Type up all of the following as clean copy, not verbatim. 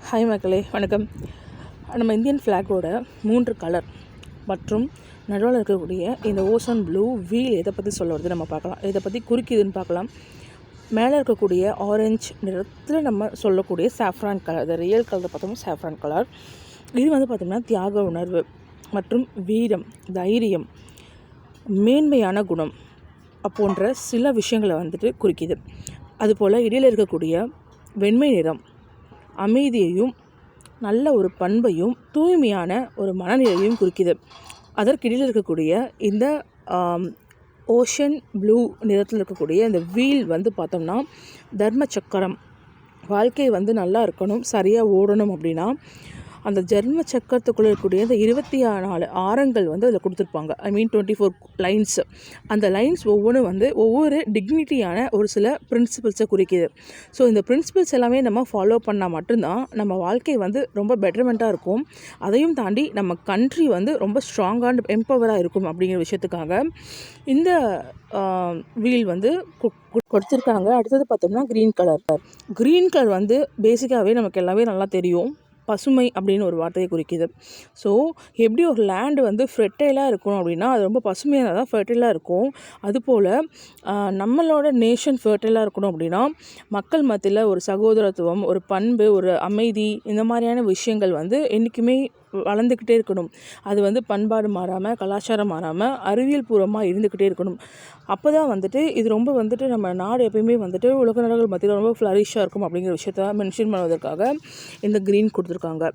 Hi மக்களே, வணக்கம். நம்ம இந்தியன் ஃப்ளாகோட 3 கலர் மற்றும் நடுவில் இருக்கக்கூடிய இந்த ஓசன் ப்ளூ வீல் எதை பற்றி சொல்ல வருது நம்ம பார்க்கலாம். இதை பற்றி குறிக்குதுன்னு பார்க்கலாம். மேலே இருக்கக்கூடிய ஆரஞ்சு நிறத்தில் நம்ம சொல்லக்கூடிய சாஃப்ரான் கலர், இந்த ரியல் கலர் பார்த்தோம்னா சாஃப்ரான் கலர். இது வந்து பார்த்திங்கன்னா தியாக உணர்வு மற்றும் வீரம், தைரியம், மேன்மையான குணம் போன்ற சில விஷயங்களை வந்துட்டு குறிக்குது. அதுபோல் இடையில் இருக்கக்கூடிய வெண்மை நிறம் அமைதியையும் நல்ல ஒரு பண்பையும் தூய்மையான ஒரு மனநிலையையும் குறிக்குது. அதற்கிடையில் இருக்கக்கூடிய இந்த ஓஷன் ப்ளூ நிறத்தில் இருக்கக்கூடிய இந்த வீல் வந்து பார்த்தோம்னா தர்ம சக்கரம். வாழ்க்கை வந்து நல்லா இருக்கணும், சரியாக ஓடணும் அப்படின்னா அந்த ஜென்ம சக்கரத்துக்குள்ளே இருக்கக்கூடிய இந்த 24 ஆரங்கள் வந்து அதில் கொடுத்துருப்பாங்க. 24 லைன்ஸ். அந்த லைன்ஸ் ஒவ்வொன்றும் வந்து ஒவ்வொரு டிக்னிட்டியான ஒரு சில பிரின்சிபல்ஸை குறிக்குது. ஸோ இந்த பிரின்சிபல்ஸ் எல்லாமே நம்ம ஃபாலோ பண்ணால் மட்டும்தான் நம்ம வாழ்க்கை வந்து ரொம்ப பெட்டர்மெண்ட்டாக இருக்கும். அதையும் தாண்டி நம்ம கண்ட்ரி வந்து ரொம்ப ஸ்ட்ராங்காக எம்பவராக இருக்கும் அப்படிங்கிற விஷயத்துக்காக இந்த வீல் வந்து கொடுத்துருக்காங்க. அடுத்தது பார்த்தோம்னா க்ரீன் கலர் வந்து பேசிக்காகவே நமக்கு எல்லாமே நல்லா தெரியும். பசுமை அப்படின்னு ஒரு வார்த்தையை குறிக்குது. ஸோ எப்படி ஒரு லேண்டு வந்து ஃபெர்டைலாக இருக்கணும் அப்படின்னா அது ரொம்ப பசுமையாக தான் ஃபெர்டைலாக இருக்கும். அதுபோல் நம்மளோட நேஷன் ஃபெர்டைலாக இருக்கணும் அப்படின்னா மக்கள் மத்தியில் ஒரு சகோதரத்துவம், ஒரு பண்பு, ஒரு அமைதி, இந்த மாதிரியான விஷயங்கள் வந்து என்றைக்குமே வளர்ந்துக்கிட்டே இருக்கணும். அது வந்து பண்பாடு மாறாமல், கலாச்சாரம் மாறாமல், அறிவியல் பூர்வமாக இருந்துக்கிட்டே இருக்கணும். அப்போ தான் வந்துட்டு இது ரொம்ப வந்துட்டு நம்ம நாடு எப்பயுமே வந்துட்டு உலக நாடுகள் மத்தியில் ரொம்ப ஃப்ளரிஷாக இருக்கும் அப்படிங்கிற விஷயத்த மென்ஷன் பண்ணுவதற்காக இந்த க்ரீன் கொடுத்துருக்காங்க.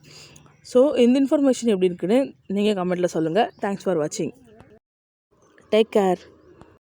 ஸோ இந்த இன்ஃபர்மேஷன் எப்படி இருக்குன்னு நீங்கள் கமெண்ட்டில் சொல்லுங்கள். தேங்க்ஸ் ஃபார் வாட்சிங். Take care.